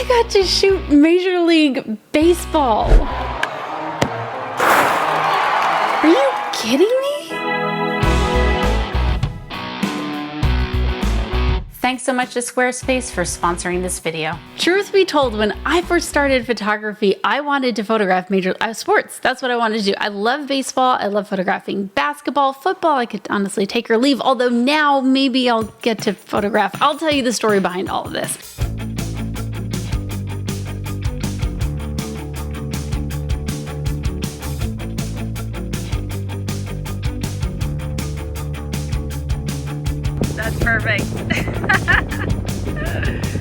I got to shoot Major League Baseball. Are you kidding me? Thanks so much to Squarespace for sponsoring this video. Truth be told, when I first started photography, I wanted to photograph major sports. That's what I wanted to do. I love baseball. I love photographing basketball, football. I could honestly take or leave, although now maybe I'll get to photograph. I'll tell you the story behind all of this. That's perfect.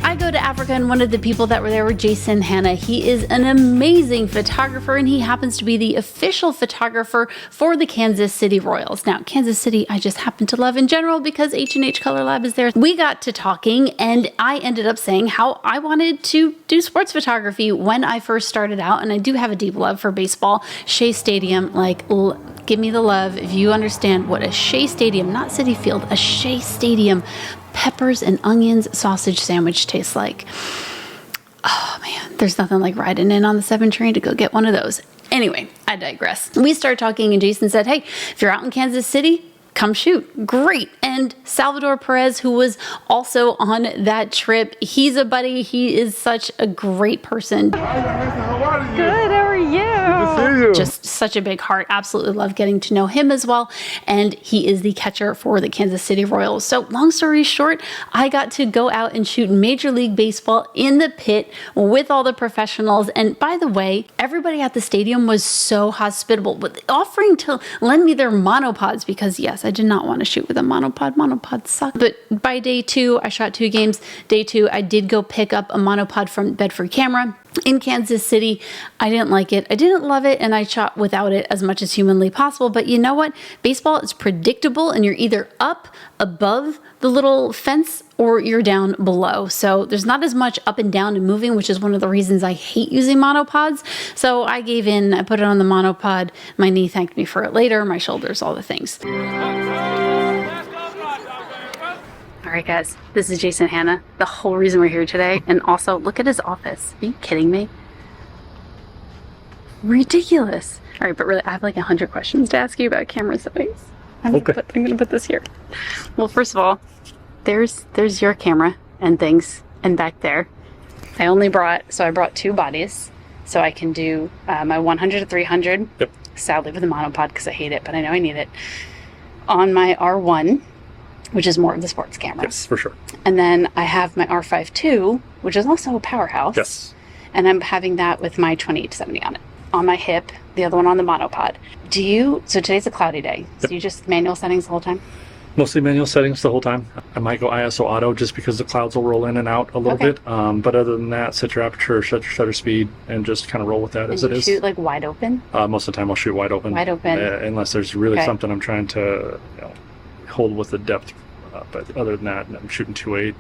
I go to Africa, and one of the people that were there were Jason Hanna. He is an amazing photographer, and he happens to be the official photographer for the Kansas City Royals. Now, Kansas City, I just happen to love in general because H&H Color Lab is there. We got to talking, and I ended up saying how I wanted to do sports photography when I first started out, and I do have a deep love for baseball. Shea Stadium, like, give me the love. If you understand what a Shea Stadium, not Citi Field, a Shea Stadium peppers and onions sausage sandwich tastes like. Oh man, there's nothing like riding in on the 7 train to go get one of those. Anyway, I digress. We started talking and Jason said, hey, if you're out in Kansas City, come shoot. Great. And Salvador Perez, who was also on that trip, he's a buddy. He is such a great person. Hi, how are you? Good, how are you? Good to see you. Just such a big heart. Absolutely love getting to know him as well. And he is the catcher for the Kansas City Royals. So long story short, I got to go out and shoot Major League Baseball in the pit with all the professionals. And by the way, everybody at the stadium was so hospitable, with offering to lend me their monopods because yes, I did not want to shoot with a monopod. Monopods suck. But by day 2, I shot 2 games. Day 2, I did go pick up a monopod from Bedford Camera in Kansas City. I didn't like it. I didn't love it, and I shot without it as much as humanly possible. But you know what? Baseball is predictable, and you're either up above the little fence or you're down below. So there's not as much up and down and moving, which is one of the reasons I hate using monopods. So I gave in. I put it on the monopod. My knee thanked me for it later. My shoulders, all the things. All right, guys, this is Jason Hanna, the whole reason we're here today. And also, look at his office. Are you kidding me? Ridiculous. All right, but really, I have like 100 questions to ask you about camera settings. I'm gonna put this here. Well, first of all, there's your camera and things, and back there, I brought 2 bodies, so I can do my 100 to 300. Yep. Sadly, with a monopod because I hate it, but I know I need it. On my R1. Which is more of the sports camera. Yes, for sure. And then I have my R5 too, which is also a powerhouse. Yes. And I'm having that with my 28-70 on it. On my hip, the other one on the monopod. So today's a cloudy day. So Yep. you just manual settings the whole time? Mostly manual settings the whole time. I might go ISO auto just because the clouds will roll in and out a little bit. But other than that, set your aperture, set your shutter speed, and just kind of roll with that as it is. Shoot like wide open? Most of the time I'll shoot wide open. Wide open. Unless there's really something I'm trying to hold with the depth. But other than that, I'm shooting 2.8,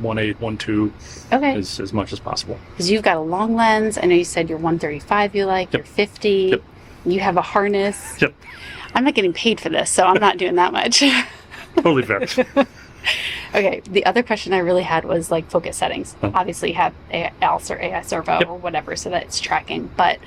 1.8, 1.2 as much as possible. Because you've got a long lens. I know you said you're 135 you like, you're 50. Yep. You have a harness. Yep. I'm not getting paid for this, so I'm not doing that much. Totally fair. Okay, the other question I really had was like focus settings. Obviously you have ALS or AI servo or whatever, so that it's tracking. But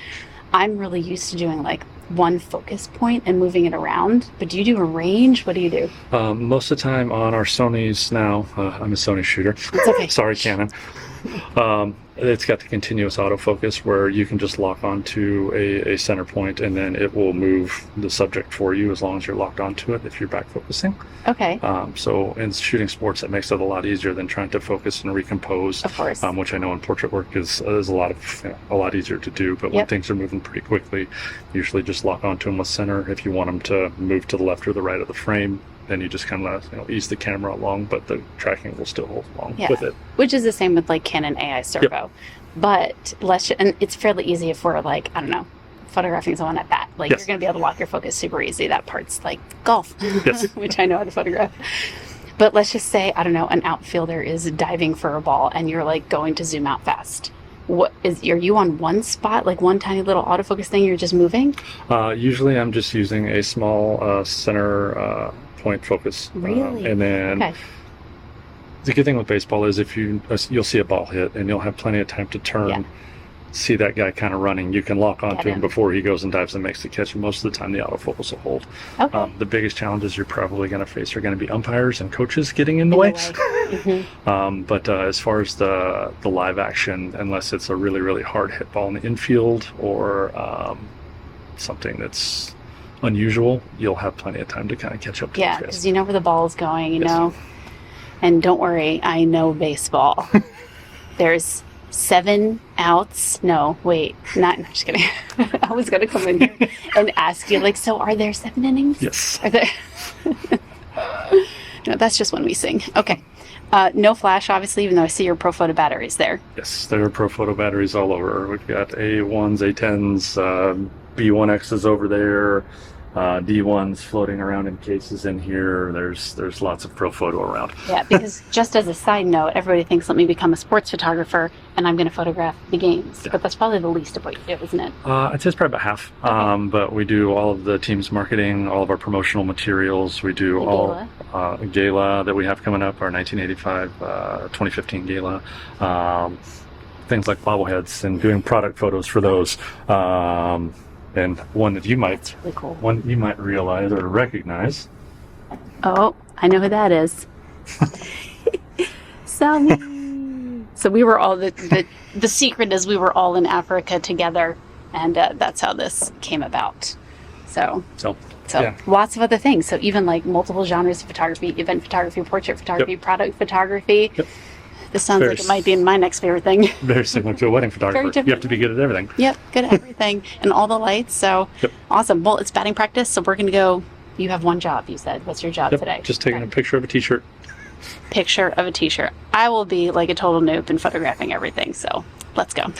I'm really used to doing like one focus point and moving it around. But do you do a range? What do you do? Most of the time on our Sonys now, I'm a Sony shooter. It's okay. Sorry, Canon. It's got the continuous autofocus where you can just lock onto a center point and then it will move the subject for you as long as you're locked onto it if you're back focusing. Okay. So in shooting sports, that makes it a lot easier than trying to focus and recompose. Of course. Which I know in portrait work is a lot easier to do. But when things are moving pretty quickly, usually just lock onto them with center. If you want them to move to the left or the right of the frame, then you just kind of ease the camera along, but the tracking will still hold along with it. Which is the same with like Canon AI servo. But and it's fairly easy if we're like, I don't know, photographing someone at bat. Like you're going to be able to lock your focus super easy. That part's like golf, which I know how to photograph. But let's just say, I don't know, an outfielder is diving for a ball and you're like going to zoom out fast. Are you on one spot, like one tiny little autofocus thing you're just moving? Usually I'm just using a small center point focus. Really? And then The good thing with baseball is you'll see a ball hit and you'll have plenty of time to turn, see that guy kind of running. You can lock onto him before he goes and dives and makes the catch. And most of the time, the autofocus will hold. Okay. The biggest challenges you're probably going to face are going to be umpires and coaches getting in the way. But as far as the live action, unless it's a really, really hard hit ball in the infield or something that's unusual, you'll have plenty of time to kind of catch up to Yeah, because you know where the ball is going, you know. And don't worry, I know baseball. There's 7 outs. No, wait, I'm just kidding. I was going to come in here and ask you, like, so are there 7 innings? Yes. Are there? No, that's just when we sing. Okay. No flash, obviously, even though I see your Pro Photo batteries there. Yes, there are Pro Photo batteries all over. We've got A1s, A10s, B1Xs over there. D1s floating around in cases in here. There's lots of Pro Photo around. Yeah, because just as a side note, everybody thinks let me become a sports photographer and I'm going to photograph the games. But that's probably the least of what you do, isn't it? I'd say it's probably about half. Okay. But we do all of the team's marketing, all of our promotional materials. We do gala that we have coming up, our 1985, 2015 gala. Things like bobbleheads and doing product photos for those. And one that you might realize or recognize. Oh, I know who that is. Sally. So we were all the secret is we were all in Africa together, and that's how this came about. So lots of other things. So even like multiple genres of photography: event photography, portrait photography, product photography. This sounds like it might be my next favorite thing. Very similar to a wedding photographer. You have to be good at everything. Yep, good at everything. And all the lights. So awesome. Well, it's batting practice, so we're going to go. You have one job, you said. What's your job today? Just taking a picture of a t-shirt. Picture of a t-shirt. I will be like a total noob in photographing everything, so let's go.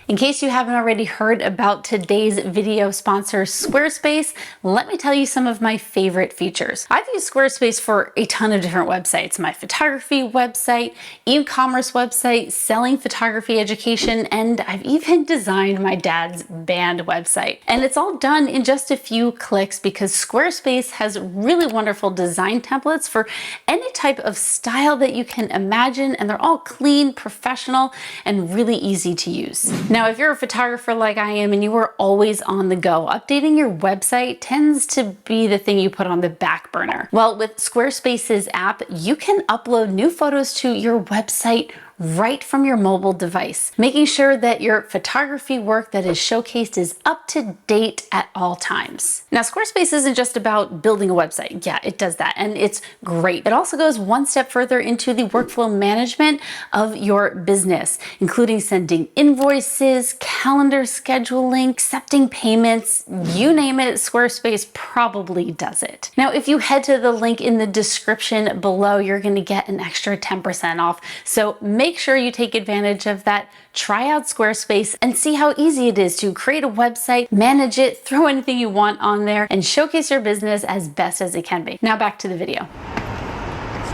In case you haven't already heard about today's video sponsor, Squarespace, let me tell you some of my favorite features. I've used Squarespace for a ton of different websites. My photography website, e-commerce website, selling photography education, and I've even designed my dad's band website. And it's all done in just a few clicks because Squarespace has really wonderful design templates for any type of style that you can imagine, and they're all clean, professional, and really easy to use. Now, if you're a photographer like I am and you are always on the go, updating your website tends to be the thing you put on the back burner. Well, with Squarespace's app, you can upload new photos to your website right from your mobile device, making sure that your photography work that is showcased is up to date at all times. Now, Squarespace isn't just about building a website. Yeah, it does that, and it's great. It also goes one step further into the workflow management of your business, including sending invoices, calendar scheduling, accepting payments, you name it, Squarespace probably does it. Now, if you head to the link in the description below, you're gonna get an extra 10% off. So make sure you take advantage of that. Try out Squarespace and see how easy it is to create a website, manage it, throw anything you want on there, and showcase your business as best as it can be. Now back to the video.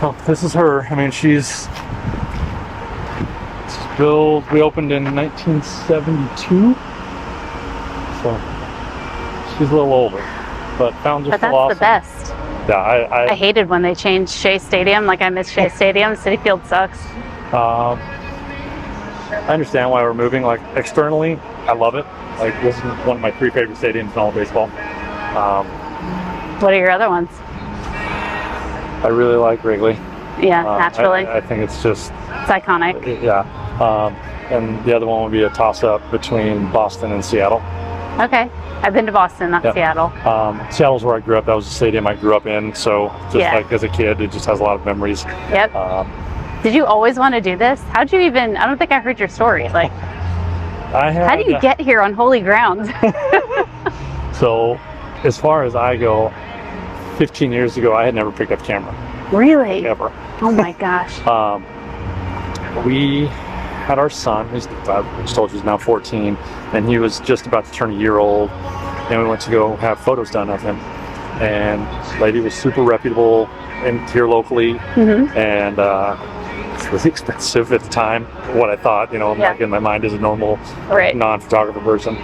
So this is her. I mean, she's built, we opened in 1972. So she's a little older, but found just that's awesome. The best. Yeah, I hated when they changed Shea Stadium. Like, I miss Shea Stadium. Citi Field sucks. I understand why we're moving. Like, externally, I love it. Like, this is one of my 3 favorite stadiums in all of baseball. What are your other ones? I really like Wrigley. Yeah, naturally. I think it's just... It's iconic. Yeah. And the other one would be a toss-up between Boston and Seattle. Okay. I've been to Boston, not Seattle. Seattle's where I grew up. That was the stadium I grew up in. So just like as a kid, it just has a lot of memories. Yep. Did you always want to do this? How'd you even, I don't think I heard your story. Like, how do you get here on holy ground? So as far as I go, 15 years ago, I had never picked up a camera. Really? Ever. Oh my gosh. We had our son, I just told you he's now 14, and he was just about to turn a year old, and we went to go have photos done of him. And the lady was super reputable here locally, and it's really expensive at the time, what I thought, like in my mind as a normal non-photographer person.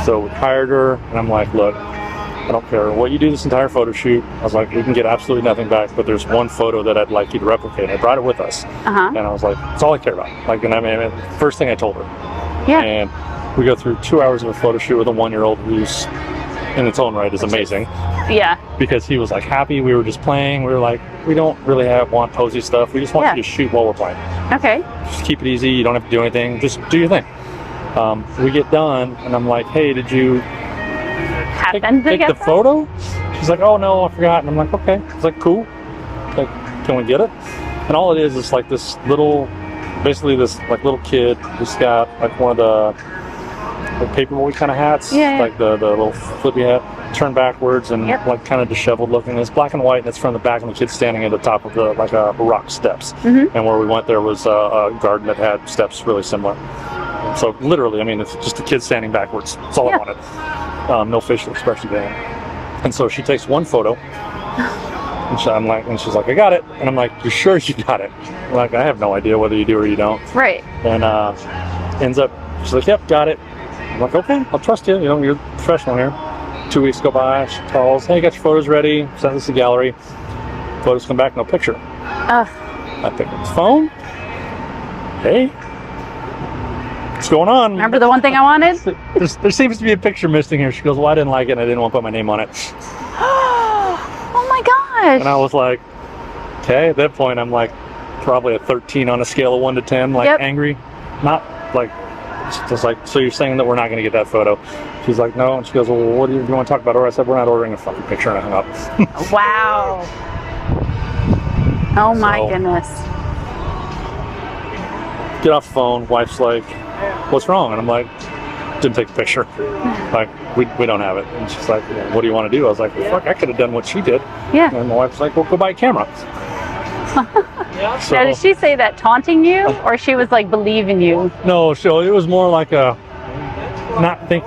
So we hired her, and I'm like, look, I don't care what you do this entire photo shoot. I was like, we can get absolutely nothing back, but there's one photo that I'd like you to replicate. I brought it with us. And I was like, that's all I care about. Like, and I mean, first thing I told her. Yeah. And we go through 2 hours of a photo shoot with a 1-year-old who's in its own right is amazing. Yeah. Because he was like happy. We were just playing. We were like, we don't really want posy stuff. We just want you to shoot while we're playing. Okay. Just keep it easy. You don't have to do anything. Just do your thing. We get done, and I'm like, hey, did you take the photo? She's like, oh no, I forgot. And I'm like, okay. It's like, cool. Like, can we get it? And all it is like this little, basically this like little kid who's got like one of the paperboy kind of hats, like the little flippy hat, turned backwards and like kind of disheveled looking. It's black and white, and it's from the back, and the kid's standing at the top of the like rock steps. And where we went, there was a garden that had steps really similar. So literally, I mean, it's just a kid standing backwards. That's all I wanted. No facial expression there. And so she takes one photo, and she's like, I got it. And I'm like, you're sure you got it? I'm like, I have no idea whether you do or you don't. Right. And ends up, she's like, yep, got it. I'm like, okay, I'll trust you. You know, you're a professional here. 2 weeks go by. She calls, hey, got your photos ready. Send this to the gallery. Photos come back, no picture. I pick up the phone. Hey, what's going on? Remember the one thing I wanted? There seems to be a picture missing here. She goes, well, I didn't like it, and I didn't want to put my name on it. Oh my gosh. And I was like, okay. At that point, I'm like probably a 13 on a scale of 1 to 10, like angry. Not like, just like, so you're saying that we're not going to get that photo? She's like, no. And she goes, well, what do you want to talk about? Or I said, we're not ordering a fucking picture, and I hung up. Wow. Oh my goodness. Get off the phone. Wife's like, what's wrong? And I'm like, didn't take the picture. Like, we don't have it. And she's like, well, what do you want to do? I was like, well, fuck, I could have done what she did. Yeah. And my wife's like, well, go buy a camera. So, now, did she say that taunting you, or she was like believing you? No, so it was more like a not think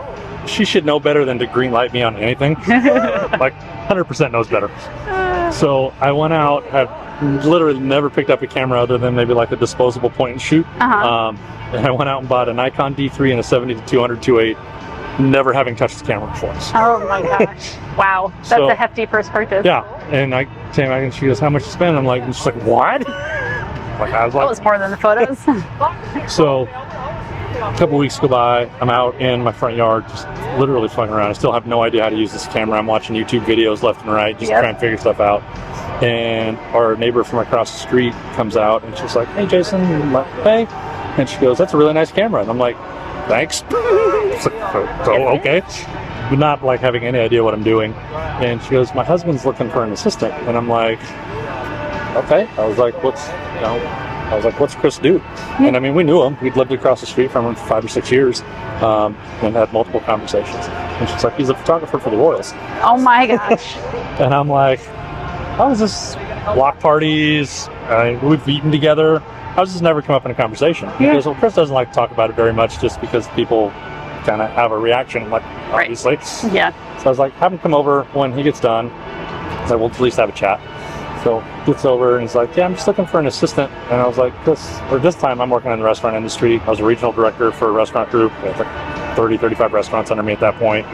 she should know better than to green light me on anything. Like 100% knows better. So I went out. I've literally never picked up a camera other than maybe like a disposable point and shoot. And I went out and bought an Nikon D3 and a 70-200 2.8, never having touched the camera before. Oh my gosh. Wow. That's a hefty first purchase. Yeah. And I came back and she goes, how much you spend? I'm like, and she's like, what? Like, I was like, that was more than the photos. So a couple weeks go by, I'm out in my front yard just literally fucking around. I still have no idea how to use this camera. I'm watching YouTube videos left and right, just trying to figure stuff out. And our neighbor from across the street comes out and she's like, hey Jason. I'm like, hey. And she goes, that's a really nice camera. And I'm like, thanks. Like, oh, okay. But not like having any idea what I'm doing. And she goes, my husband's looking for an assistant. And I'm like, okay. I was like, what's Chris do? And I mean, we knew him. We'd lived across the street from him for 5 or 6 years, and had multiple conversations. And she's like, he's a photographer for the Royals. Oh my gosh. And I'm like, how is this? Block parties, we've eaten together. How does this never come up in a conversation? He goes, well, Chris doesn't like to talk about it very much just because people kind of have a reaction, like, obviously. Yeah. So I was like, have him come over when he gets done. I was like, we'll at least have a chat. So gets over and he's like, yeah, I'm just looking for an assistant. And I was like, this time I'm working in the restaurant industry. I was a regional director for a restaurant group. We had like 30, 35 restaurants under me at that point.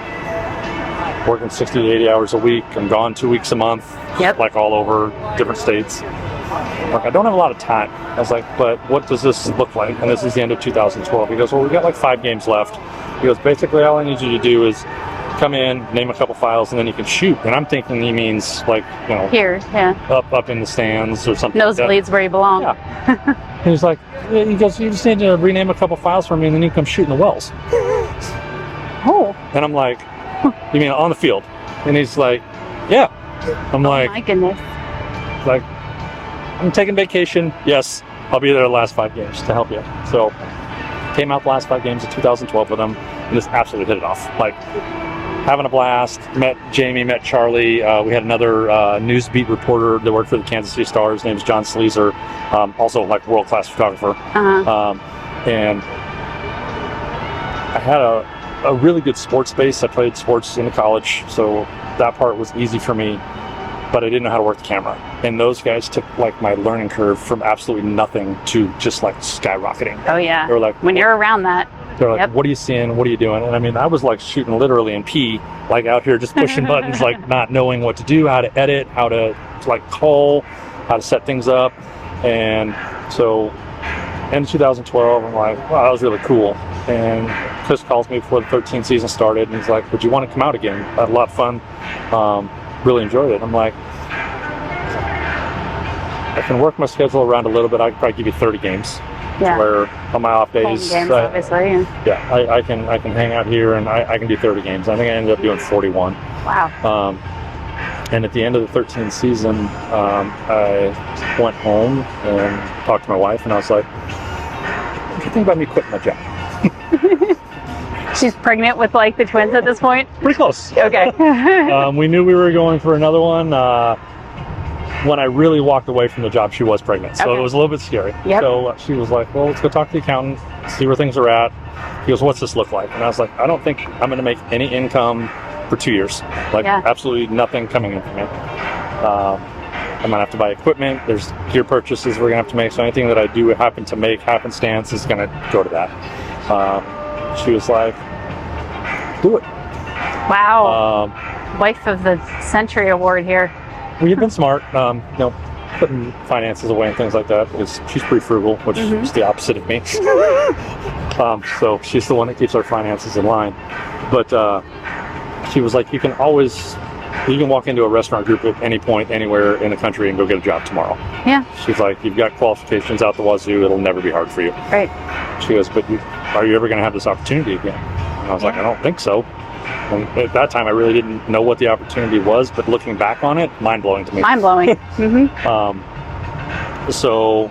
Working 60 to 80 hours a week. I'm gone 2 weeks a month, like all over different states. Like, I don't have a lot of time. I was like, but what does this look like? And this is the end of 2012. He goes, well, we got like 5 games left. He goes, basically all I need you to do is come in, name a couple files, and then you can shoot. And I'm thinking he means like, you know, here, up in the stands or something. Nosebleeds like where you belong. Yeah. He's like, he goes, you just need to rename a couple files for me, and then you can come shoot in the wells. Oh. And I'm like, you mean on the field? And he's like, yeah. I'm like, my goodness. Like, I'm taking vacation. Yes, I'll be there the last 5 games to help you. So, came out the last 5 games of 2012 with him, and just absolutely hit it off. Like, having a blast. Met Jamie, met Charlie. We had another news beat reporter that worked for the Kansas City Star. His name is John Sleazer, also like world-class photographer. And I had a really good sports base. I played sports in college, so that part was easy for me. But I didn't know how to work the camera. And those guys took like my learning curve from absolutely nothing to just like skyrocketing. Oh yeah. They were like, when you're around that. They're like, what are you seeing? What are you doing? And I mean, I was like shooting literally in P, like out here just pushing buttons, like not knowing what to do, how to edit, how to like call, how to set things up. And so in 2012, I'm like, wow, that was really cool. And Chris calls me before the 13th season started, and he's like, would you want to come out again? I had a lot of fun. Really enjoyed it. I'm like, I can work my schedule around a little bit. I could probably give you 30 games. Yeah. Where on my off days, home games, obviously. I can hang out here and I can do 30 games. I think I ended up doing 41. Wow. And at the end of the 13th season, I went home and talked to my wife, and I was like, what do you think about me quitting my job? She's pregnant with like the twins at this point? Pretty close. Okay. We knew we were going for another one. When I really walked away from the job, she was pregnant. So it was a little bit scary. Yep. So she was like, well, let's go talk to the accountant, see where things are at. He goes, what's this look like? And I was like, I don't think I'm going to make any income for 2 years. Like absolutely nothing coming in for me. I'm going to have to buy equipment. There's gear purchases we're going to have to make. So anything that I do happen to make happenstance is going to go to that. She was like, do it. Wow. Wife of the Century Award here. We've been smart, putting finances away and things like that, because she's pretty frugal, which is the opposite of me. So she's the one that keeps our finances in line. But she was like, you can walk into a restaurant group at any point, anywhere in the country and go get a job tomorrow. Yeah. She's like, you've got qualifications out the wazoo, it'll never be hard for you. Right. She goes, but are you ever going to have this opportunity again? And I was like, I don't think so. And at that time, I really didn't know what the opportunity was, but looking back on it, mind-blowing to me. Mind-blowing. So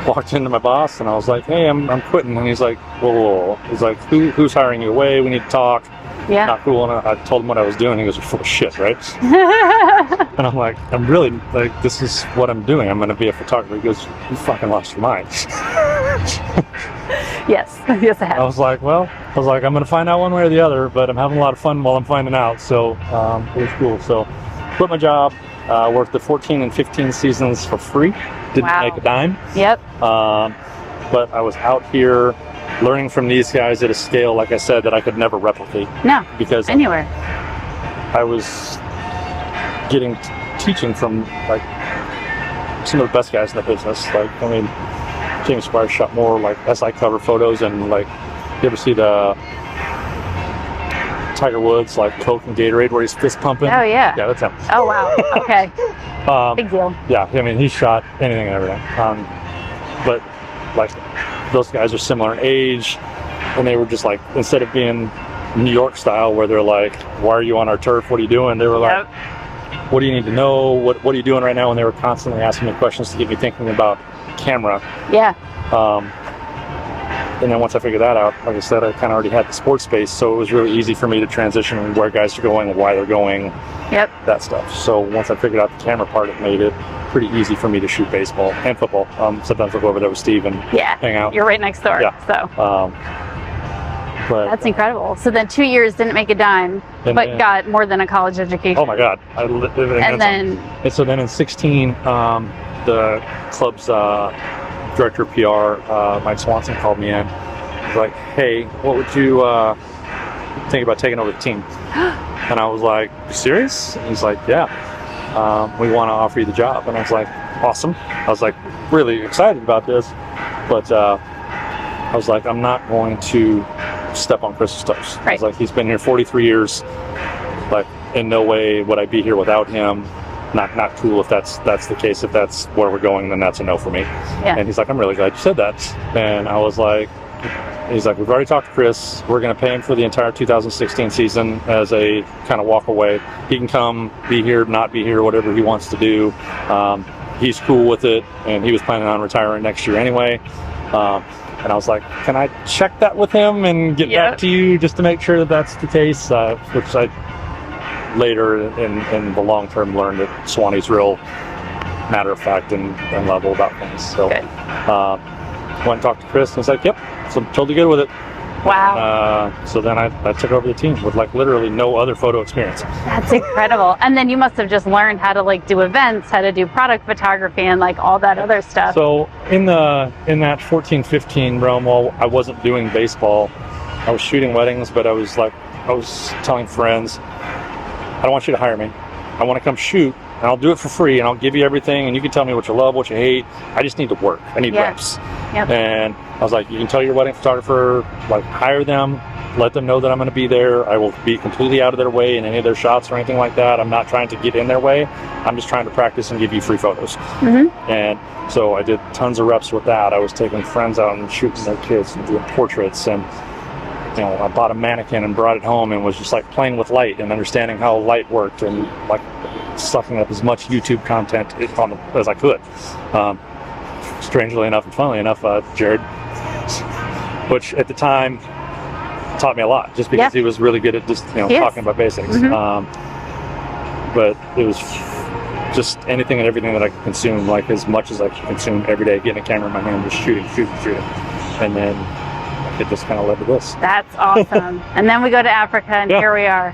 walked into my boss, and I was like, hey, I'm quitting. And he's like, whoa. He's like, who's hiring you away? We need to talk. Yeah. Not cool. And I told him what I was doing. He goes, you're full of shit, right? And I'm like, I'm really, like, this is what I'm doing. I'm going to be a photographer. He goes, you fucking lost your mind. Yes I have. I was like, I'm going to find out one way or the other, but I'm having a lot of fun while I'm finding out. So it was cool. So quit my job, worked the 14 and 15 seasons for free. Didn't make a dime. Yep. But I was out here learning from these guys at a scale, like I said, that I could never replicate. No, because anywhere. I was getting teaching from like some of the best guys in the business. Like, I mean, James Squire shot more like SI cover photos, and like, you ever see the Tiger Woods like Coke and Gatorade where he's fist pumping? Oh yeah. Yeah, that's him. Oh wow. Okay. Big deal. Yeah, I mean, he shot anything and everything. But like, those guys are similar in age, and they were just like, instead of being New York style where they're like, why are you on our turf? What are you doing? They were like, what do you need to know? What are you doing right now? And they were constantly asking me questions to get me thinking about camera. Yeah. And then once I figured that out, like I said, I kind of already had the sports space, so it was really easy for me to transition where guys are going, why they're going, that stuff. So once I figured out the camera part, it made it pretty easy for me to shoot baseball and football. Sometimes I'll go over there with Steve and hang out. You're right next door. Yeah. So. But, that's incredible. So then 2 years didn't make a dime, but got more than a college education. Oh my God! And so then in 16, the club's director of PR, Mike Swanson, called me in. He's like, "Hey, what would you think about taking over the team?" And I was like, "You serious?" And he's like, "Yeah, we want to offer you the job." And I was like, "Awesome!" I was like, really excited about this, but I was like, "I'm not going to step on Chris's toes." Right. I was like, he's been here 43 years. Like, in no way would I be here without him. Not cool if that's the case. If that's where we're going, then that's a no for me. Yeah. And he's like, I'm really glad you said that. And I was like, he's like, we've already talked to Chris. We're going to pay him for the entire 2016 season as a kind of walk away. He can come, be here, not be here, whatever he wants to do. He's cool with it, and he was planning on retiring next year anyway. And I was like, can I check that with him and get back to you just to make sure that that's the case? Which I later in the long term learned that Swanee's real matter of fact and level about things. So went and talked to Chris, and he's like, yep, so I'm totally good with it. Wow. And, so then I took over the team with like literally no other photo experience. That's incredible. And then you must have just learned how to like do events, how to do product photography and like all that other stuff. So in that 14-15 realm, while I wasn't doing baseball, I was shooting weddings, but I was telling friends, I don't want you to hire me. I want to come shoot, and I'll do it for free, and I'll give you everything, and you can tell me what you love, what you hate. I just need to work. I need reps. Yep. And I was like, you can tell your wedding photographer, like, hire them, let them know that I'm going to be there. I will be completely out of their way in any of their shots or anything like that. I'm not trying to get in their way. I'm just trying to practice and give you free photos. And so I did tons of reps with that. I was taking friends out and shooting their kids and doing portraits, and I bought a mannequin and brought it home and was just like playing with light and understanding how light worked and like sucking up as much YouTube content as I could. Strangely enough and funnily enough, Jared, which at the time taught me a lot just because he was really good at just talking about basics. But it was just anything and everything that I could consume, like as much as I could consume every day, getting a camera in my hand, just shooting. And then it just kind of led to this. That's awesome. And then we go to Africa, and here we are.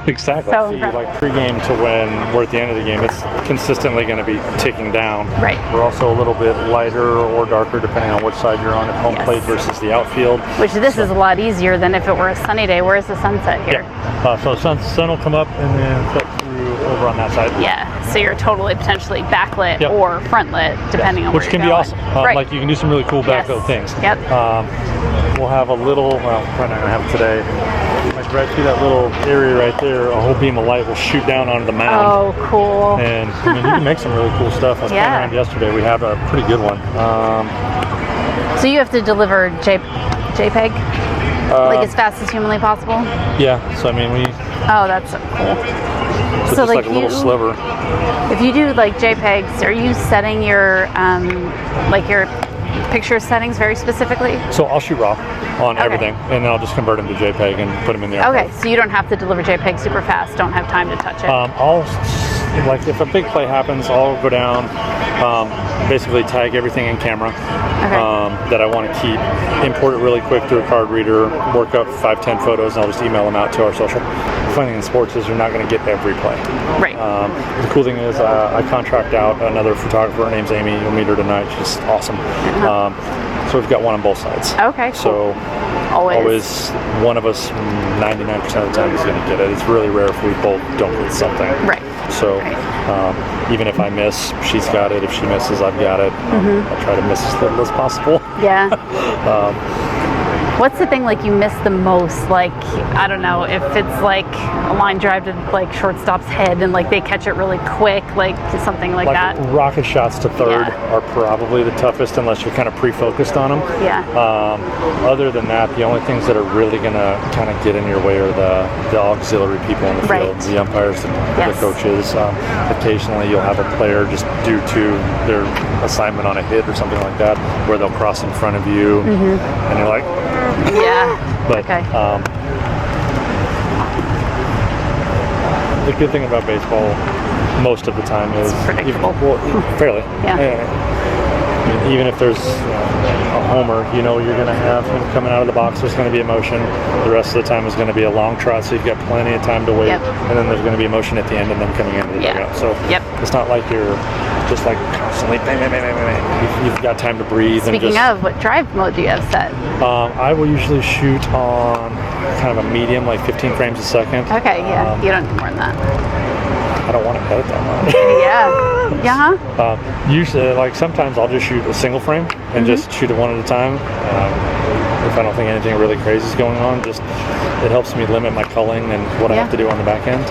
Exactly. So like pre-game to when we're at the end of the game, it's consistently going to be ticking down. Right. We're also a little bit lighter or darker depending on which side you're on at home plate versus the outfield. Which this is a lot easier than if it were a sunny day. Where's the sunset here? So the sun will come up and then set through over on that side. Yeah. So you're totally potentially backlit or front lit depending on where you're going. Which can be awesome. Like you can do some really cool backlit things. We'll have a little, well, we're not going to have it today. Like right through that little area right there, a whole beam of light will shoot down onto the mound. Oh, cool. And I mean, you can make some really cool stuff. I was playing around yesterday. We have a pretty good one. So you have to deliver JPEG? Like as fast as humanly possible? Yeah. So I mean, Oh, that's so cool. So just like a little sliver. If you do like JPEGs, are you setting your your picture settings very specifically? So I'll shoot raw on everything, and then I'll just convert them to JPEG and put them in the archive. Okay, so you don't have to deliver JPEG super fast. Don't have time to touch it. I'll like if a big play happens, I'll go down, basically tag everything in camera that I want to keep, import it really quick through a card reader, work up 5-10 photos, and I'll just email them out to our social. The funny thing in sports is you're not going to get every play. Right. The cool thing is I contract out another photographer. Her name's Amy. You'll meet her tonight. She's awesome. So we've got one on both sides. Okay. So always one of us 99% of the time is going to get it. It's really rare if we both don't get something. Right. So even if I miss, she's got it. If she misses, I've got it. I try to miss as little as possible. Yeah. What's the thing like you miss the most? Like, I don't know, if it's like a line drive to like shortstop's head and like they catch it really quick, like something like that. Rocket shots to third are probably the toughest unless you're kind of pre-focused on them. Yeah. Other than that, the only things that are really going to kind of get in your way are the auxiliary people in the field, the umpires, the coaches. Occasionally you'll have a player just due to their assignment on a hit or something like that where they'll cross in front of you and you're like, but the good thing about baseball most of the time is predictable. Fairly. Even if there's a homer, you're going to have him coming out of the box. There's going to be a motion. The rest of the time is going to be a long trot, so you've got plenty of time to wait. And then there's going to be a motion at the end and them coming into the dugout. So it's not like you're just like constantly bang, bang, bang, bang, bang. You've got time to breathe. Speaking of, what drive mode do you have set? I will usually shoot on kind of a medium, like 15 frames a second. Okay, you don't do more than that. I don't want to edit that much. Usually, like sometimes I'll just shoot a single frame and just shoot it one at a time. If I don't think anything really crazy is going on, it helps me limit my culling and what I have to do on the back end.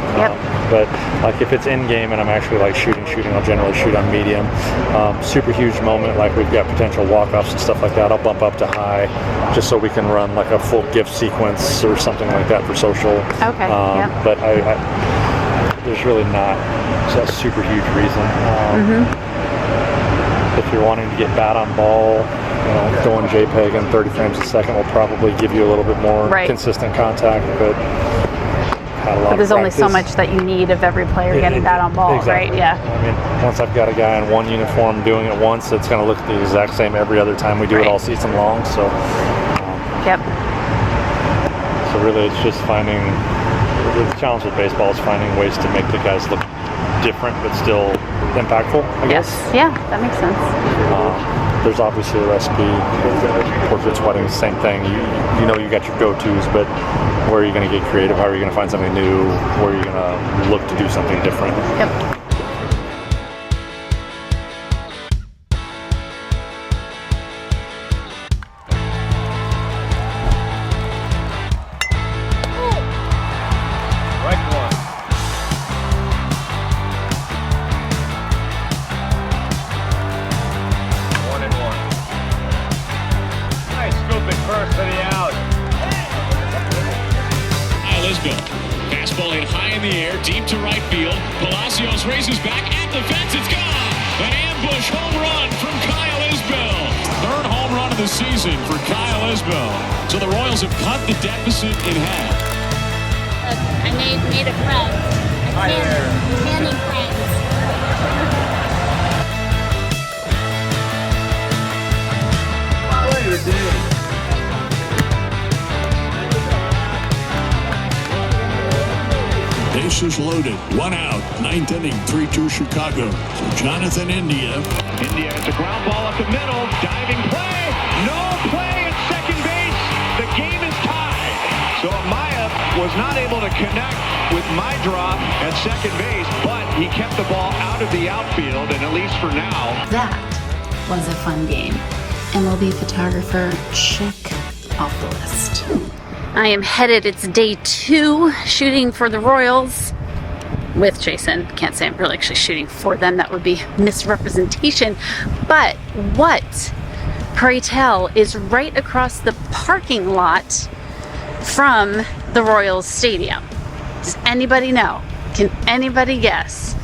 But like if it's in game and I'm actually like shooting, I'll generally shoot on medium. Super huge moment, like we've got potential walk-offs and stuff like that, I'll bump up to high just so we can run like a full gift sequence or something like that for social. But there's really not a super huge reason. If you're wanting to get bat on ball, going JPEG and 30 frames a second will probably give you a little bit more consistent contact, but there's only so much that you need of every player getting bat on ball, right? Yeah. I mean, once I've got a guy in one uniform doing it once, it's going to look the exact same every other time we do it all season long. So. So really, it's just finding the challenge with baseball is finding ways to make the guys look different but still impactful, I guess. Yeah, that makes sense. There's obviously a recipe. Portraits, weddings, same thing. You know you got your go-tos, but where are you going to get creative? How are you going to find something new? Where are you going to look to do something different? Yep. Fastball hit high in the air, deep to right field. Palacios races back at the fence. It's gone. An ambush home run from Kyle Isbell. Third home run of the season for Kyle Isbell. So the Royals have cut the deficit in half. I made a friend. Hi there. Canning friends. Later, Dave. Bases loaded, 1 out, 9th inning, 3-2 Chicago. So Jonathan India. India has a ground ball up the middle, diving play, no play at second base. The game is tied. So Amaya was not able to connect with my drop at second base, but he kept the ball out of the outfield, and at least for now. That was a fun game. MLB photographer, check off the list. I am headed, it's day 2, shooting for the Royals with Jason. Can't say I'm really actually shooting for them, that would be misrepresentation. But what, pray tell, is right across the parking lot from the Royals Stadium? Does anybody know? Can anybody guess?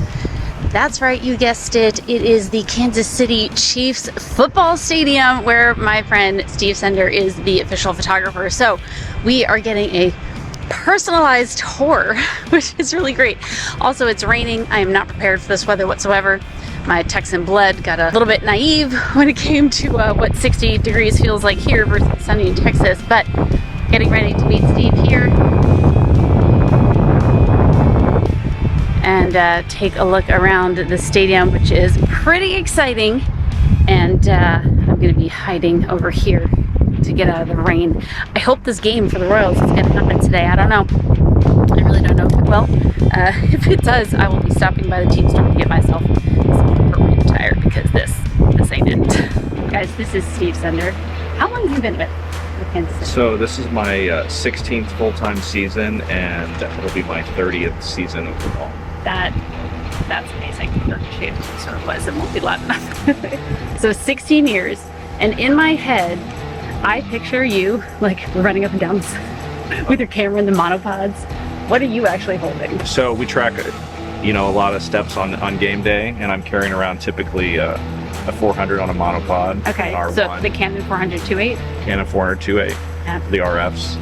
That's right, you guessed it. It is the Kansas City Chiefs football stadium where my friend Steve Sender is the official photographer. So we are getting a personalized tour, which is really great. Also, it's raining. I am not prepared for this weather whatsoever. My Texan blood got a little bit naive when it came to what 60 degrees feels like here versus sunny in Texas, but getting ready to meet Steve here. And take a look around the stadium, which is pretty exciting. And I'm going to be hiding over here to get out of the rain. I hope this game for the Royals is going to happen today. I don't know. I really don't know if it will. If it does, I will be stopping by the team store to get myself some appropriate attire because this ain't it. Guys, this is Steve Sender. How long have you been with Kansas City? So this is my 16th full-time season, and it'll be my 30th season overall. That's amazing. The shape sort of was, it won't be loud enough. So 16 years, and in my head, I picture you like running up and down with your camera and the monopods. What are you actually holding? So we track, a lot of steps on game day, and I'm carrying around typically a 400 on a monopod. Okay, R1, so the Canon 400 2.8? Canon 400 2.8, Yeah. the RFs.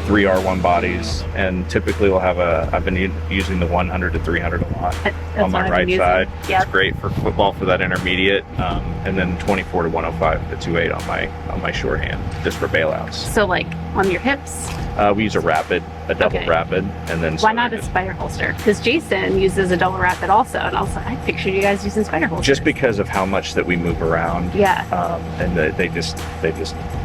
3 R1 bodies, and typically we'll have I've been using the 100 to 300 a lot on my right side. Yep. It's great for football for that intermediate, and then 24 to 105 to 2.8 on my shorthand, just for bailouts. So like on your hips? We use a double Okay. rapid, and then Why not a spider holster? Because Jason uses a double rapid also, and also I pictured you guys using spider holsters. just because of how much that we move around. Yeah. And they just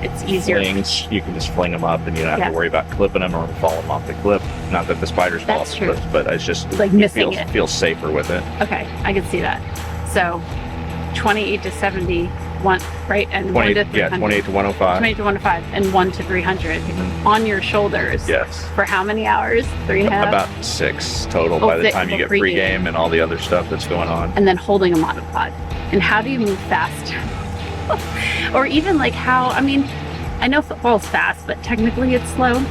It's easier. flings. You can just fling them up, and you don't have Yeah. to worry about clipping them or fall them off the clip. Not that the spiders fall off That's the true. clips, but it's just Like missing it. feels safer with it. Okay, I can see that. So 28 to 71, right? And 20, 1 to 300. 28 to 105. 28 to 105 and 1 to 300 on your shoulders. Yes. For how many hours? 3.5? About 6 total Oh, by the six time you get pregame. pregame and all the other stuff that's going on. And then holding a monopod. And how do you move fast? Or even like how, I mean, I know football's fast, but technically it's slow.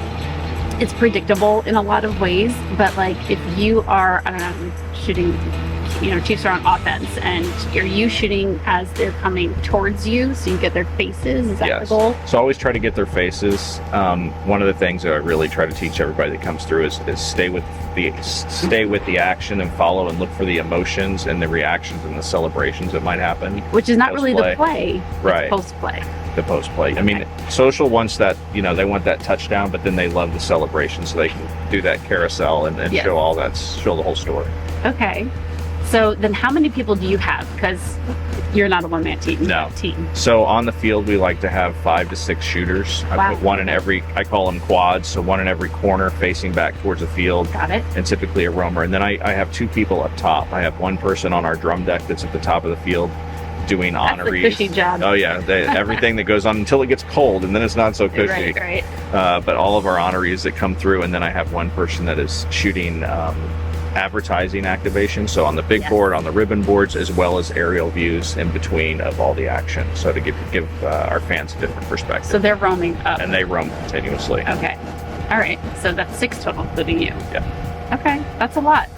It's predictable in a lot of ways, but like if you are, I don't know, shooting, Chiefs are on offense, and are you shooting as they're coming towards you so you get their faces? Is that the goal? So I always try to get their faces. One of the things that I really try to teach everybody that comes through is stay with the action and follow and look for the emotions and the reactions and the celebrations that might happen. Which is not really the Post-play. play, Right. it's post-play. the post play. I mean, social wants that, they want that touchdown, but then they love the celebration, so they can do that carousel and Yes. show the whole story. Okay. So then how many people do you have? Because you're not a one-man team. No. You're a team. So on the field, we like to have 5 to 6 shooters. Wow. I put one in every, I call them quads, so one in every corner facing back towards the field. Got it. And typically a roamer. And then I have 2 people up top. I have one person on our drum deck that's at the top of the field doing That's the honorees. cushy job. Oh yeah, everything that goes on until it gets cold, and then it's not so cushy. Right. But all of our honorees that come through, and then I have one person that is shooting advertising activation, so on the big Yes. board, on the ribbon boards, as well as aerial views in between of all the action, so to give our fans a different perspective. So they're roaming up. And they roam continuously. Okay. All right. So that's 6 total, including you. Yeah. Okay. That's a lot.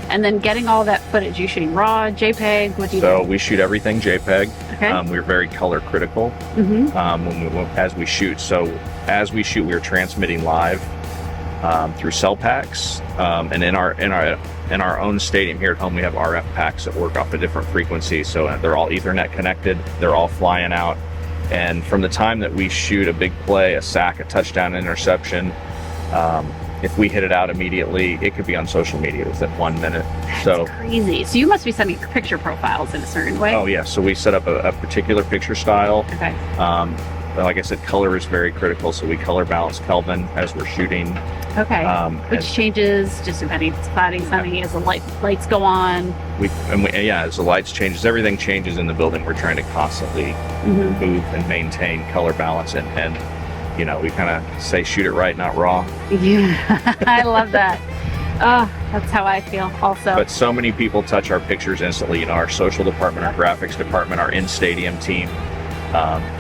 And then getting all that footage, you shooting raw, JPEG, what do you So do? we shoot everything JPEG. Okay. We're very color critical as we shoot. So as we shoot, we're transmitting live through cell packs, and in our own stadium here at home, we have RF packs that work off a different frequency. So they're all Ethernet connected. They're all flying out. And from the time that we shoot a big play, a sack, a touchdown, interception, if we hit it out immediately, it could be on social media within 1 minute. That's crazy. So you must be sending your picture profiles in a certain way. Oh yeah, so we set up a particular picture style. Okay. Like I said, color is very critical, so we color balance Kelvin as we're shooting. Okay. Which changes just depending if it's cloudy, sunny, as the lights go on. As the lights changes, everything changes in the building. We're trying to constantly move and maintain color balance, and we kind of say shoot it right, not raw. Yeah, I love that. Oh, that's how I feel also. But so many people touch our pictures instantly. Our social department, our graphics department, our in-stadium team,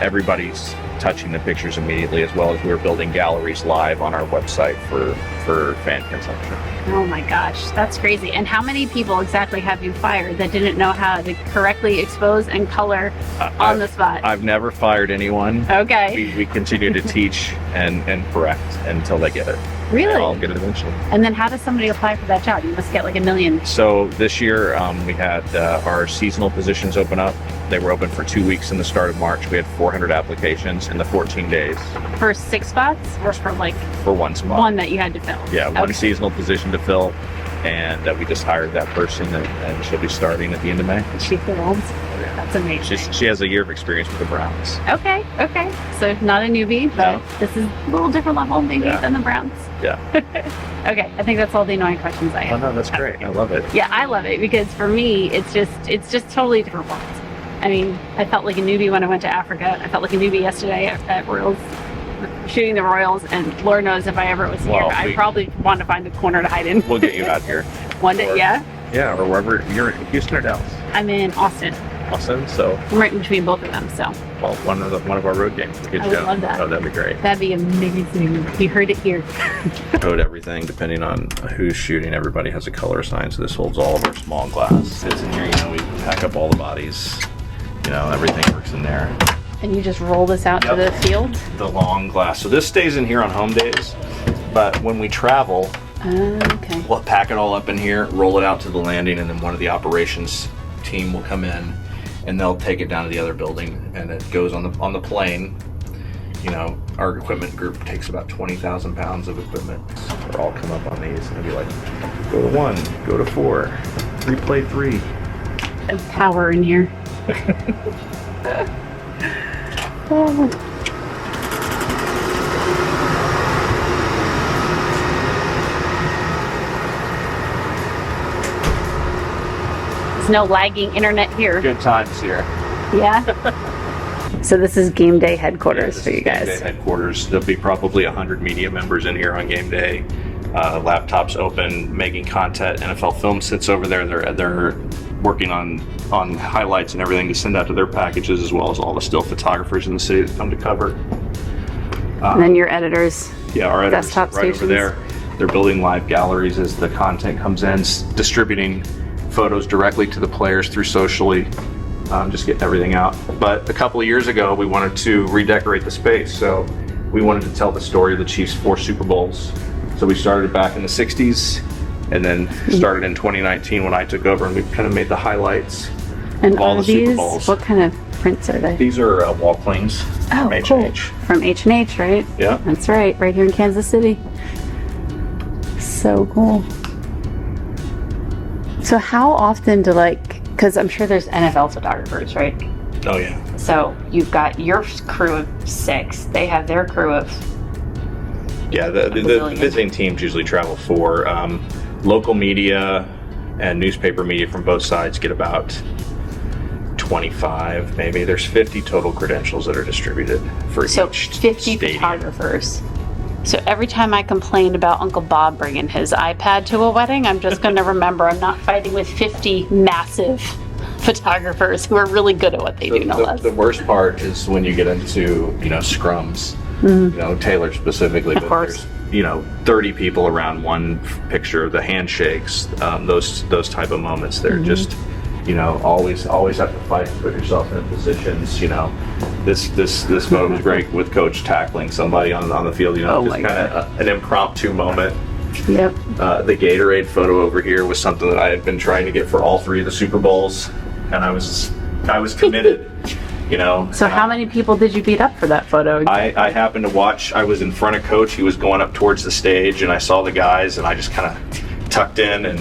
everybody's touching the pictures immediately, as well as we're building galleries live on our website for fan consumption. Oh my gosh, that's crazy. And how many people exactly have you fired that didn't know how to correctly expose and color on the spot? I've never fired anyone. Okay. We continue to teach and correct until they get it. Really? They all get it eventually. And then how does somebody apply for that job? You must get like 1 million. So this year we had our seasonal positions open up. They were open for 2 weeks in the start of March. We had 400 applications in the 14 days. For 6 spots or for For one spot. one that you had to fill? Yeah, one Okay. seasonal position to fill. And we just hired that person, and she'll be starting at the end of May. She filled. That's amazing. She has a year of experience with the Browns. Okay. So not a newbie, but No. this is a little different level maybe Yeah. than the Browns. Yeah. Okay, I think that's all the annoying questions I Oh have. no, that's great. I love it. Yeah, I love it because for me, it's just totally different worlds. I mean, I felt like a newbie when I went to Africa. I felt like a newbie yesterday at Royals, shooting the Royals, and Lord knows if I ever was here, Well, I probably want to find a corner to hide in. We'll get you out here. One day, yeah. Yeah, or wherever you're in Houston or Dallas. I'm in Austin. Awesome. So, I'm right in between both of them, so well, one of our road games. We get I you would down. love that. Oh, that'd be great. that'd be amazing. You heard it here. Code everything depending on who's shooting. Everybody has a color assigned, so this holds all of our small glass. Sits in here. We pack up all the bodies. Everything works in there. And you just roll this out to the field? The long glass. So this stays in here on home days, but when we travel, Okay. we'll pack it all up in here, roll it out to the landing, and then one of the operations team will come in and they'll take it down to the other building, and it goes on the plane. Our equipment group takes about 20,000 pounds of equipment. They'll all come up on these and they'll be like, go to 1, go to 4, replay 3. There's power in here. There's no lagging internet here. Good times here. Yeah. So this is game day headquarters This for you is game guys. day headquarters. There'll be probably 100 media members in here on game day. Laptops open, making content. NFL Film sits over there. They're working on highlights and everything to send out to their packages, as well as all the still photographers in the city that come to cover. And then your editors. Yeah, our editors Desktop right stations. over there. They're building live galleries as the content comes in, distributing photos directly to the players through socially. Just getting everything out. But a couple of years ago, we wanted to redecorate the space, so we wanted to tell the story of the Chiefs' 4 Super Bowls. So we started back in the 60s, and then started in 2019 when I took over, and we kind of made the highlights And of all are the Super these, Bowls. what kind of prints are they? These are wall clings from Oh, cool. H&H. From H&H, right? Yeah. That's right here in Kansas City. So cool. So how often do because I'm sure there's NFL photographers, right? Oh yeah. So you've got your crew of 6. They have their crew of Yeah, the visiting teams usually travel 4. Local media and newspaper media from both sides get about 25, maybe. There's 50 total credentials that are distributed for each 50 stadium. photographers. So every time I complain about Uncle Bob bringing his iPad to a wedding, I'm just going to remember I'm not fighting with 50 massive photographers who are really good at what they do, no less. The worst part is when you get into, scrums, Taylor specifically. Of course. There's, 30 people around one picture, the handshakes, those type of moments. They're just, always have to fight to put yourself in positions. This moment was great with Coach tackling somebody on the field. Just kind of an impromptu moment. Yep. The Gatorade photo over here was something that I had been trying to get for all 3 of the Super Bowls, and I was committed. So how many people did you beat up for that photo? I happened to watch. I was in front of Coach. He was going up towards the stage, and I saw the guys, and I just kind of tucked in. And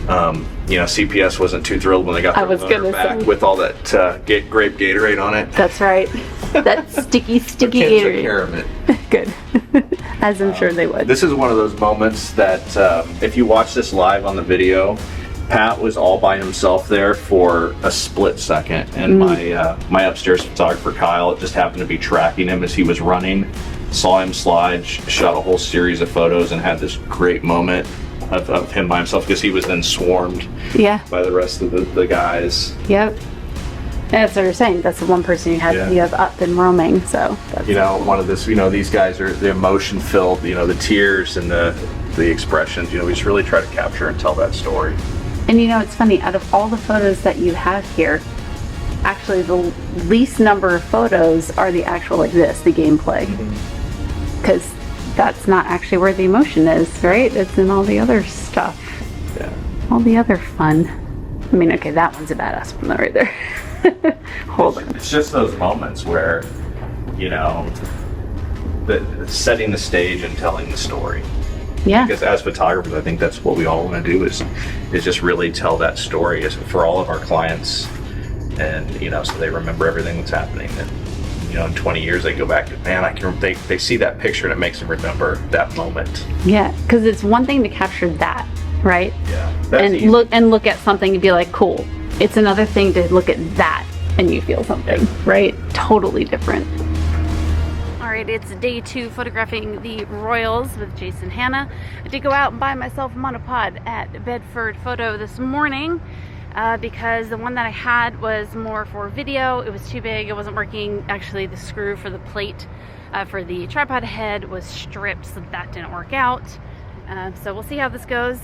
CPS wasn't too thrilled when they got their back with all that grape Gatorade on it. That's right. That sticky Kids took Gatorade. care of it. Good. As I'm sure they would. This is one of those moments that if you watch this live on the video, Pat was all by himself there for a split second, and my upstairs photographer Kyle just happened to be tracking him as he was running, saw him slide, shot a whole series of photos, and had this great moment of him by himself because he was then swarmed by the rest of the guys. Yep. That's what you're saying. That's the one person you have up and roaming. So that's one of this. These guys are the emotion filled. The tears and the expressions. We just really try to capture and tell that story. And it's funny, out of all the photos that you have here, actually the least number of photos are the actual the gameplay. Because that's not actually where the emotion is, right? It's in all the other stuff. Yeah. All the other fun. I mean, okay, that one's a badass one though right there. Hold on. It's just those moments where, setting the stage and telling the story. Yeah. Because as photographers, I think that's what we all want to do is just really tell that story for all of our clients, and so they remember everything that's happening. And in 20 years they go back to, man, they see that picture and it makes them remember that moment. Yeah, because it's one thing to capture that, right? Yeah. And easy. look at something and be like, cool. It's another thing to look at that and you feel something, right? Totally different. All right, it's day 2 photographing the Royals with Jason Hanna. I did go out and buy myself a monopod at Bedford Photo this morning because the one that I had was more for video. It was too big, it wasn't working. Actually, the screw for the plate for the tripod head was stripped, so that didn't work out. So we'll see how this goes.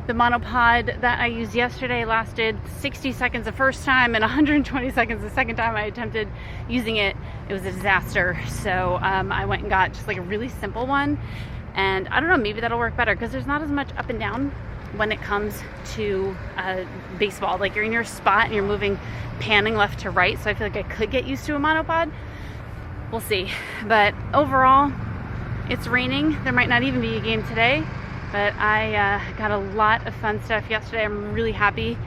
The monopod that I used yesterday lasted 60 seconds the first time and 120 seconds the second time I attempted using it. It was a disaster. So I went and got just a really simple one. And I don't know, maybe that'll work better because there's not as much up and down when it comes to baseball. You're in your spot and you're moving, panning left to right. So I feel like I could get used to a monopod. We'll see. But overall, it's raining. There might not even be a game today. But I got a lot of fun stuff yesterday. I'm really happy.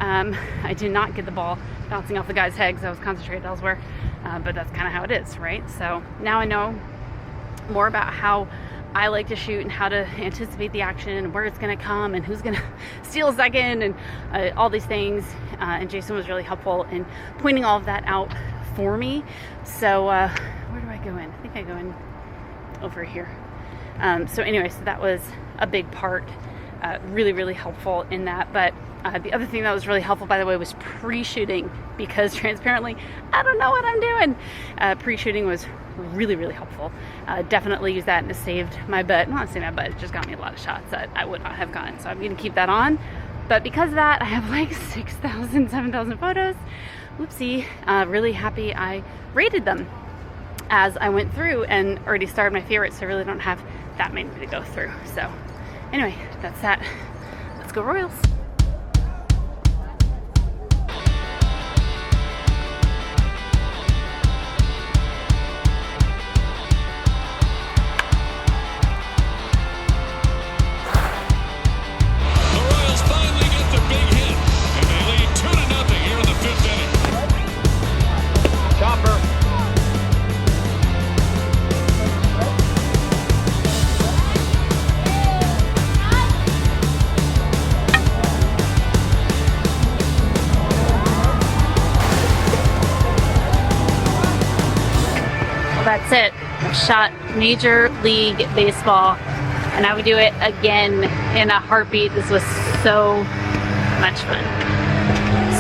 I did not get the ball bouncing off the guy's head because I was concentrated elsewhere. But that's kind of how it is, right? So now I know more about how I like to shoot and how to anticipate the action and where it's going to come and who's going to steal a second and all these things. And Jason was really helpful in pointing all of that out for me. So where do I go in? I think I go in over here. So anyway, so that was a big part, really, really helpful in that. But the other thing that was really helpful, by the way, was pre-shooting, because transparently, I don't know what I'm doing. Pre-shooting was really, really helpful. Definitely use that and it saved my butt. Not saved my butt, it just got me a lot of shots that I would not have gotten. So I'm going to keep that on. But because of that, I have 6,000, 7,000 photos. Whoopsie. Really happy I rated them as I went through and already started my favorites, so I really don't have that many to go through. So anyway, that's that. Let's go Royals. shot Major League Baseball, and I would do it again in a heartbeat. This was so much fun.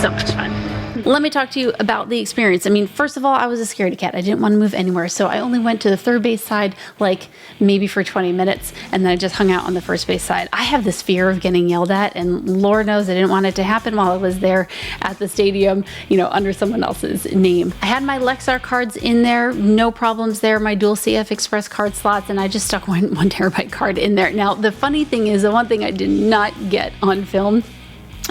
So much fun. Let me talk to you about the experience. I mean, first of all, I was a scaredy cat. I didn't want to move anywhere. So I only went to the third base side, like maybe for 20 minutes. And then I just hung out on the first base side. I have this fear of getting yelled at. And Lord knows I didn't want it to happen while I was there at the stadium, you know, under someone else's name. I had my Lexar cards in there. No problems there. My dual CF Express card slots. And I just stuck one terabyte card in there. Now, the funny thing is, the one thing I did not get on film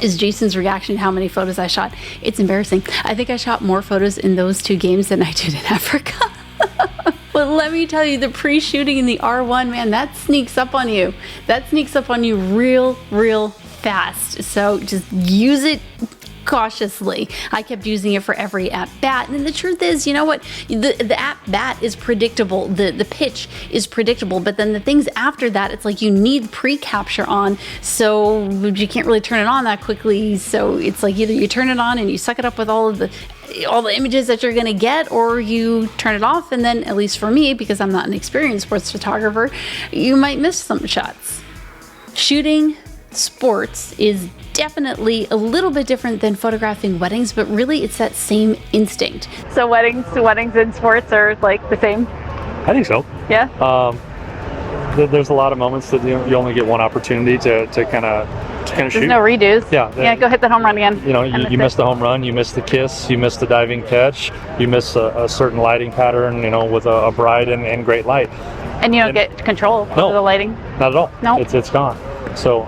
is Jason's reaction to how many photos I shot. It's embarrassing. I think I shot more photos in those 2 games than I did in Africa. But let me tell you, the pre-shooting in the R1, man, that sneaks up on you. That sneaks up on you real fast. So just use it cautiously. I kept using it for every at bat, and the truth is, you know what, the at bat is predictable, the pitch is predictable, but then the things after that, it's like you need pre-capture on, so you can't really turn it on that quickly. So it's like either you turn it on and you suck it up with all the images that you're going to get, or you turn it off, and then, at least for me, because I'm not an experienced sports photographer, you might miss some shots. Shooting sports is definitely a little bit different than photographing weddings, but really it's that same instinct. So weddings and sports are like the same? I think so. Yeah? There's a lot of moments that you only get one opportunity to kind of shoot. There's no redos. Yeah, go hit the home run again. You know, you miss the home run, you miss the kiss, you miss the diving catch, you miss a certain lighting pattern, you know, with a bright and great light. And you don't get control over the lighting? Not at all. No. It's gone. So,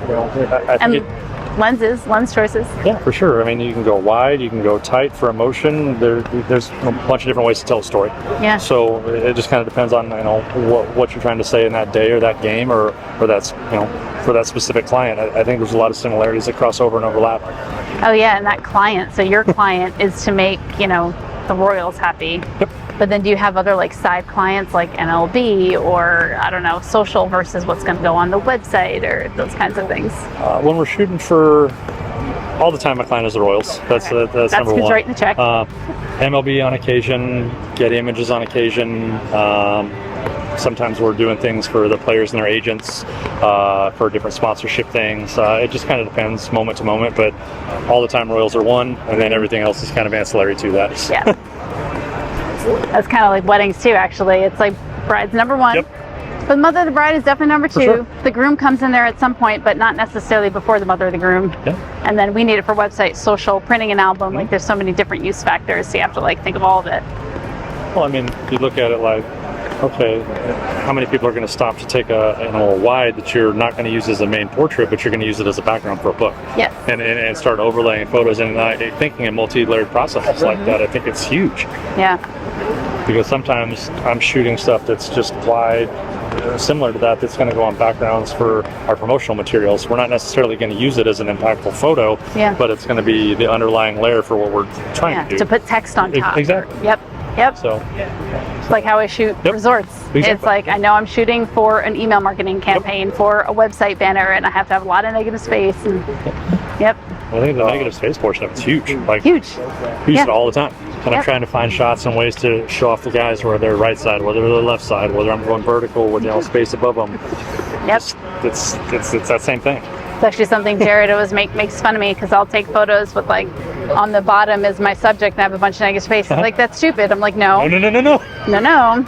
you know, I think lens choices. Yeah, for sure. I mean, you can go wide, you can go tight for emotion. There's a bunch of different ways to tell a story. Yeah. So it just kind of depends on, you know, what you're trying to say in that day or that game, or that's, you know, for that specific client. I think there's a lot of similarities that cross over and overlap. Oh yeah, and that client. So your client is to make, you know, the Royals happy. Yep. But then do you have other like side clients like MLB or, I don't know, social versus what's going to go on the website or those kinds of things? When we're shooting for all the time, my client is the Royals. That's number one. Writing the check. MLB on occasion, Getty Images on occasion. Sometimes we're doing things for the players and their agents, for different sponsorship things. It just kind of depends moment to moment, but all the time Royals are one, and then everything else is kind of ancillary to that. Yeah. That's kind of like weddings too, actually. It's like bride's number one. Yep. But the mother of the bride is definitely number 2. Sure. The groom comes in there at some point, but not necessarily before the mother of the groom. Yeah. And then we need it for website, social, printing an album. Mm-hmm. Like there's so many different use factors, so you have to like think of all of it. Well, I mean, you look at it like, okay, how many people are going to stop to take a wide that you're not going to use as a main portrait, but you're going to use it as a background for a book? Yes. And start overlaying photos, and thinking in multi-layered processes like that. I think it's huge. Yeah. Because sometimes I'm shooting stuff that's just wide, similar to that's going to go on backgrounds for our promotional materials. We're not necessarily going to use it as an impactful photo, but it's going to be the underlying layer for what we're trying to do. To put text on top. Exactly. Yep. So it's like how I shoot resorts. Exactly. It's like I know I'm shooting for an email marketing campaign, for a website banner, and I have to have a lot of negative space. And I think the negative space portion of it's huge. Like huge. We use it all the time. And I'm trying to find shots and ways to show off the guys, whether they're right side, whether they're left side, whether I'm going vertical with space above them. Yep. It's that same thing. It's actually something Jared always makes fun of me, because I'll take photos with like on the bottom is my subject and I have a bunch of negative space. He's like, that's stupid. I'm like, no. No.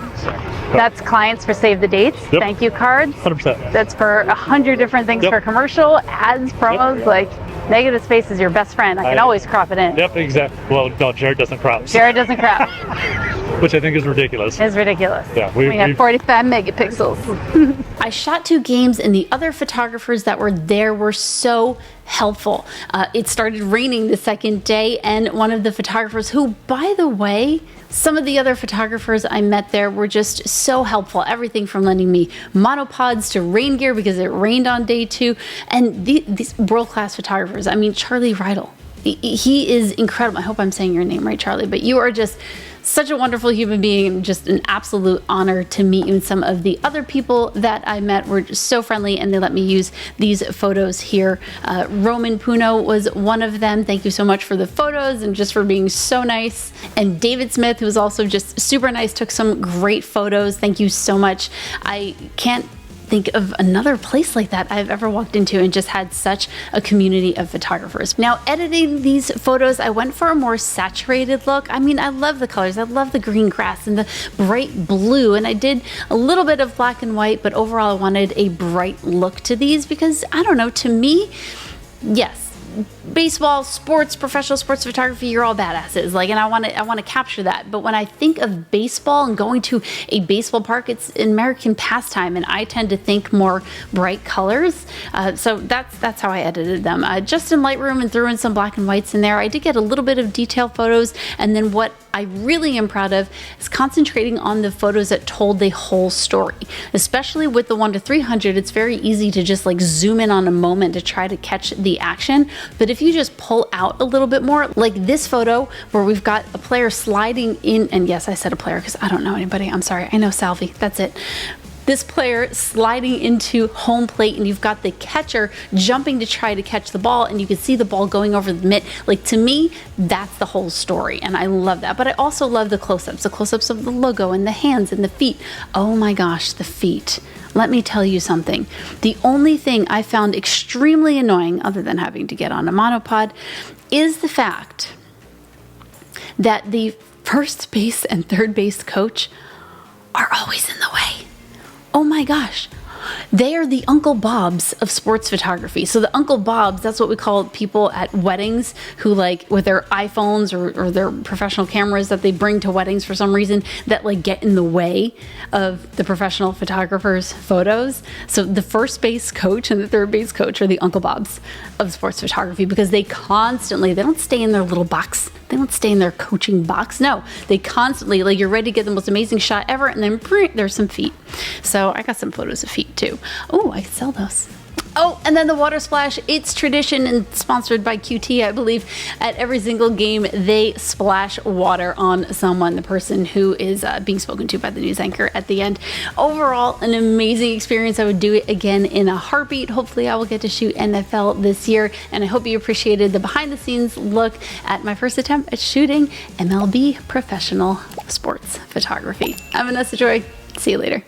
That's clients for save the dates. Yep. Thank you cards. 100%. That's for 100 different things for commercial, ads, promos. Like negative space is your best friend. I can always crop it in. Yep, exactly. Well, no, Jared doesn't crop. Jared doesn't crop. Which I think is ridiculous. It's ridiculous. Yeah, we have 45 megapixels. I shot 2 games, and the other photographers that were there were so helpful. It started raining the second day, and one of the photographers, who, by the way, some of the other photographers I met there were just so helpful. Everything from lending me monopods to rain gear because it rained on day 2. And these world-class photographers, I mean, Charlie Rydell, he is incredible. I hope I'm saying your name right, Charlie, but you are just such a wonderful human being, just an absolute honor to meet you. And some of the other people that I met were just so friendly, and they let me use these photos here. Roman Puno was one of them. Thank you so much for the photos and just for being so nice. And David Smith, who was also just super nice, took some great photos. Thank you so much. I can't think of another place like that I've ever walked into and just had such a community of photographers. Now, editing these photos, I went for a more saturated look. I mean, I love the colors. I love the green grass and the bright blue, and I did a little bit of black and white, but overall I wanted a bright look to these because, I don't know, to me, yes, baseball, sports, professional sports photography, you're all badasses. Like, and I want to capture that. But when I think of baseball and going to a baseball park, it's an American pastime, and I tend to think more bright colors. So that's how I edited them. Just in Lightroom and threw in some black and whites in there. I did get a little bit of detailed photos, and then what I really am proud of is concentrating on the photos that told the whole story. Especially with the 1:300, it's very easy to just like zoom in on a moment to try to catch the action. But if you just pull out a little bit more, like this photo where we've got a player sliding in, and yes, I said a player because I don't know anybody. I'm sorry. I know Salvi. That's it. This player sliding into home plate, and you've got the catcher jumping to try to catch the ball, and you can see the ball going over the mitt. Like, to me, that's the whole story, and I love that. But I also love the close-ups of the logo and the hands and the feet. Oh my gosh, the feet. Let me tell you something. The only thing I found extremely annoying, other than having to get on a monopod, is the fact that the first base and third base coach are always in the way. Oh my gosh. They are the Uncle Bobs of sports photography. So the Uncle Bobs, that's what we call people at weddings who, like, with their iPhones or their professional cameras that they bring to weddings for some reason, that like get in the way of the professional photographer's photos. So the first base coach and the third base coach are the Uncle Bobs of sports photography, because they don't stay in their little box. They don't stay in their coaching box. No, they constantly, like, you're ready to get the most amazing shot ever, and then there's some feet. So I got some photos of feet too. Oh, I could sell those. Oh, and then the water splash. It's tradition and sponsored by QT, I believe. At every single game, they splash water on someone, the person who is being spoken to by the news anchor at the end. Overall, an amazing experience. I would do it again in a heartbeat. Hopefully, I will get to shoot NFL this year, and I hope you appreciated the behind-the-scenes look at my first attempt at shooting MLB professional sports photography. I'm Vanessa Joy. See you later.